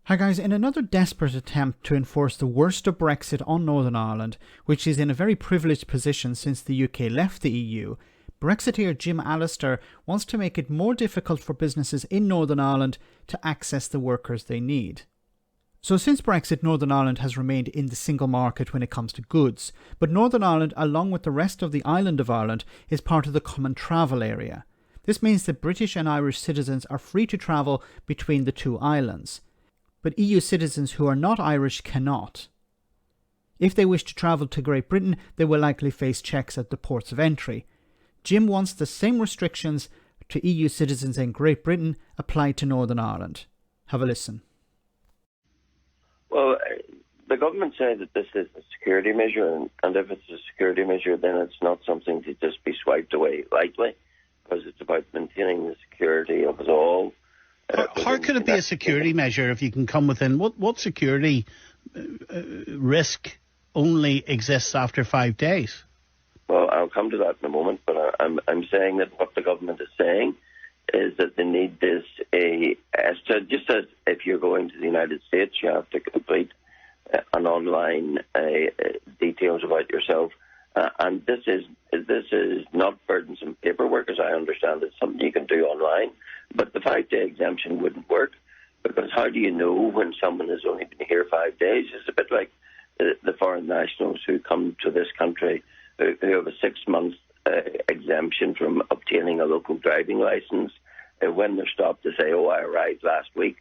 Hi guys, in another desperate attempt to enforce the worst of Brexit on Northern Ireland, which is in a very privileged position since the UK left the EU, Brexiteer Jim Allister wants to make it more difficult for businesses in Northern Ireland to access the workers they need. So since Brexit, Northern Ireland has remained in the single market when it comes to goods, but Northern Ireland, along with the rest of the island of Ireland, is part of the common travel area. This means that British and Irish citizens are free to travel between the two islands. But EU citizens who are not Irish cannot. If they wish to travel to Great Britain, they will likely face checks at the ports of entry. Jim wants the same restrictions to EU citizens in Great Britain applied to Northern Ireland. Have a listen. Well, the government say that this is a security measure, and if it's a security measure, then it's not something to just be swiped away lightly, because it's about maintaining the security of us all. How could it be a security measure if you can come within? What security risk only exists after 5 days? Well, I'll come to that in a moment, but I'm saying that what the government is saying is that they need this, just as if you're going to the United States, you have to complete an online details about yourself. And this is not burdensome paperwork, as I understand it. It's something you can do online. But the 5-day exemption wouldn't work, because how do you know when someone has only been here 5 days? It's a bit like the foreign nationals who come to this country who have a 6-month exemption from obtaining a local driving licence. When they're stopped, they say, I arrived last week,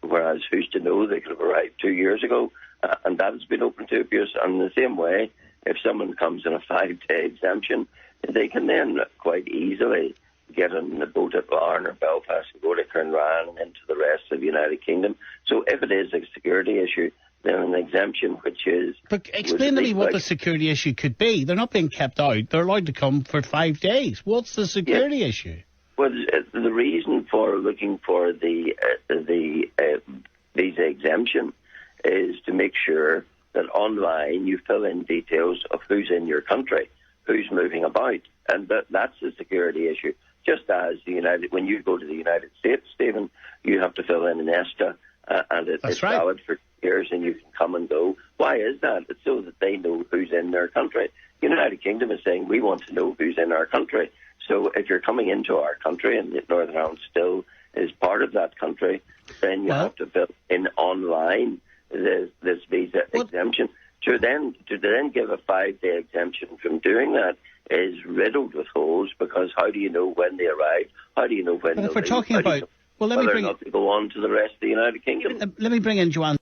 whereas who's to know, they could have arrived 2 years ago. And that has been open to abuse. And in the same way, if someone comes in a 5-day exemption, they can then quite easily get on the boat at Larne or Belfast and go to Cernran and into the rest of the United Kingdom. So if it is a security issue, then an exemption which is... But explain to me what the security issue could be. They're not being kept out. They're allowed to come for 5 days. What's the security issue? Well, the reason for looking for the visa exemption is to make sure that online you fill in details of who's in your country, who's moving about. And that's the security issue. Just as when you go to the United States, Stephen, you have to fill in an ESTA, and it's valid for years, and you can come and go. Why is that? It's so that they know who's in their country. The United Kingdom is saying, we want to know who's in our country. So if you're coming into our country, and Northern Ireland still is part of that country, then you have to fill in online this visa exemption. To then give a 5-day exemption from doing that is riddled with holes, because how do you know when they arrive? How do you know when they'll if we're talking about... Well, let me bring not to go on to the rest of the United Kingdom. Let me bring in Joanne.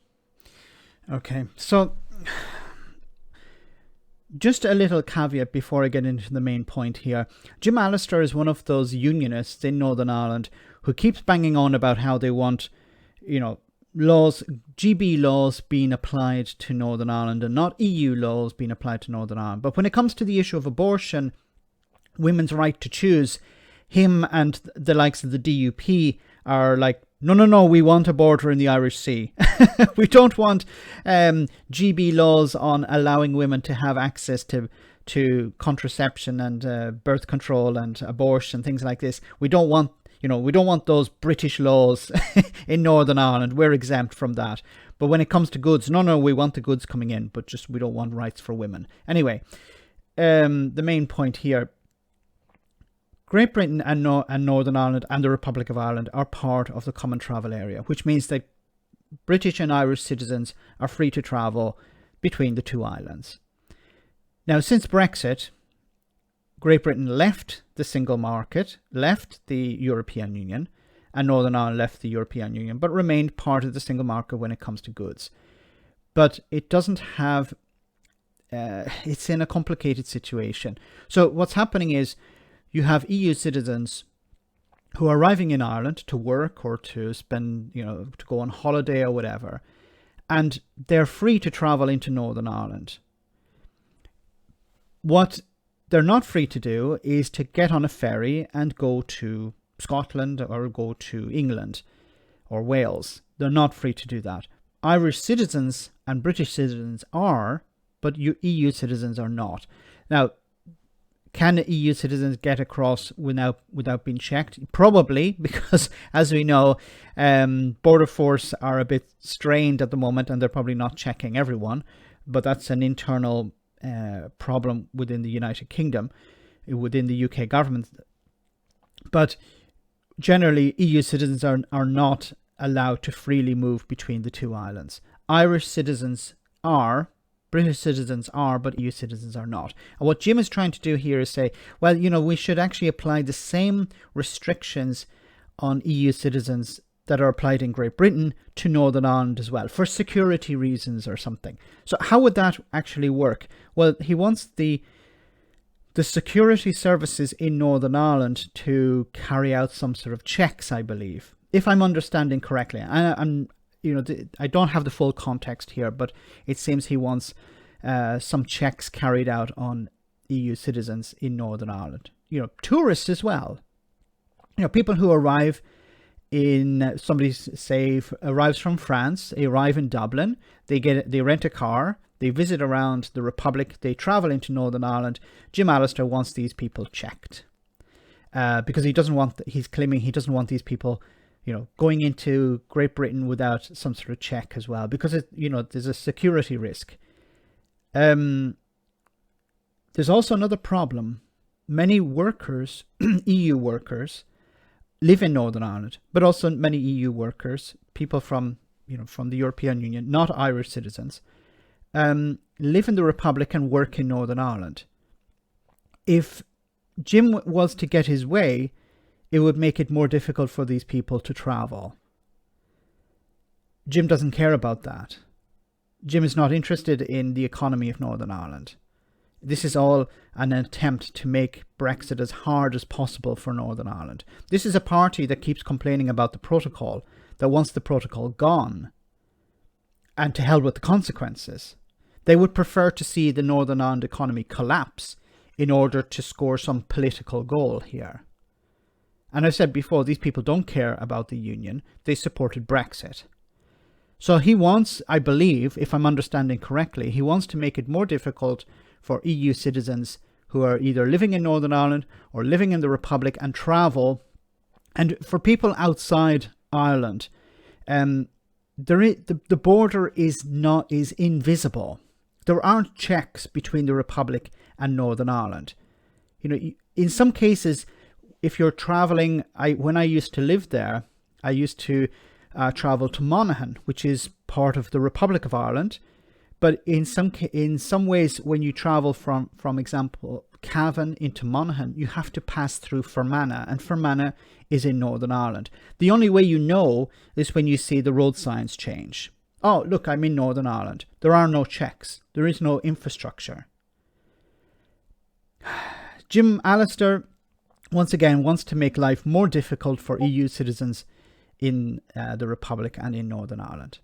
Okay, so just a little caveat before I get into the main point here. Jim Allister is one of those Unionists in Northern Ireland who keeps banging on about how they want, laws, GB laws being applied to Northern Ireland and not EU laws being applied to Northern Ireland. But when it comes to the issue of abortion, women's right to choose, him and the likes of the DUP are like, no, we want a border in the Irish Sea. We don't want GB laws on allowing women to have access to contraception and birth control and abortion, things like this. We don't want those British laws in Northern Ireland. We're exempt from that. But when it comes to goods, no, we want the goods coming in, but just we don't want rights for women. Anyway, the main point here, Great Britain and Northern Ireland and the Republic of Ireland are part of the common travel area, which means that British and Irish citizens are free to travel between the two islands. Now, since Brexit, Great Britain left the single market, left the European Union, and Northern Ireland left the European Union, but remained part of the single market when it comes to goods. But it doesn't have... it's in a complicated situation. So what's happening is you have EU citizens who are arriving in Ireland to work or to spend, to go on holiday or whatever, and they're free to travel into Northern Ireland. What they're not free to do is to get on a ferry and go to Scotland or go to England or Wales. They're not free to do that. Irish citizens and British citizens are, but EU citizens are not. Now, Can EU citizens get across without being checked? Probably, because as we know, border force are a bit strained at the moment, and they're probably not checking everyone. But that's an internal problem within the United Kingdom, within the UK government. But generally, EU citizens are not allowed to freely move between the two islands. Irish citizens are. British citizens are, but EU citizens are not. And what Jim is trying to do here is say, well, we should actually apply the same restrictions on EU citizens that are applied in Great Britain to Northern Ireland as well, for security reasons or something. So how would that actually work? Well, he wants the security services in Northern Ireland to carry out some sort of checks, I believe, if I'm understanding correctly. I don't have the full context here, but it seems he wants some checks carried out on EU citizens in Northern Ireland. Tourists as well. People who arrive in, somebody say arrives from France, they arrive in Dublin, they rent a car, they visit around the Republic, they travel into Northern Ireland. Jim Allister wants these people checked because he's claiming he doesn't want these people going into Great Britain without some sort of check as well, because there's a security risk. There's also another problem. Many workers, EU workers, live in Northern Ireland, but also many EU workers, people from the European Union, not Irish citizens, live in the Republic and work in Northern Ireland. If Jim was to get his way, it would make it more difficult for these people to travel. Jim doesn't care about that. Jim is not interested in the economy of Northern Ireland. This is all an attempt to make Brexit as hard as possible for Northern Ireland. This is a party that keeps complaining about the protocol, that wants the protocol gone, and to hell with the consequences. They would prefer to see the Northern Ireland economy collapse in order to score some political goal here. And I've said before, these people don't care about the union. They supported Brexit. So he wants, I believe, if I'm understanding correctly, he wants to make it more difficult for EU citizens who are either living in Northern Ireland or living in the Republic and travel. And for people outside Ireland, the border is invisible. There aren't checks between the Republic and Northern Ireland. In some cases, if you're traveling, when I used to live there, I used to travel to Monaghan, which is part of the Republic of Ireland. But in some ways, when you travel from example, Cavan into Monaghan, you have to pass through Fermanagh, and Fermanagh is in Northern Ireland. The only way you know is when you see the road signs change. Oh, look, I'm in Northern Ireland. There are no checks. There is no infrastructure. Jim Allister, once again, wants to make life more difficult for EU citizens in the Republic and in Northern Ireland.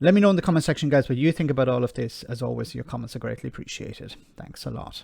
Let me know in the comment section, guys, what you think about all of this. As always, your comments are greatly appreciated. Thanks a lot.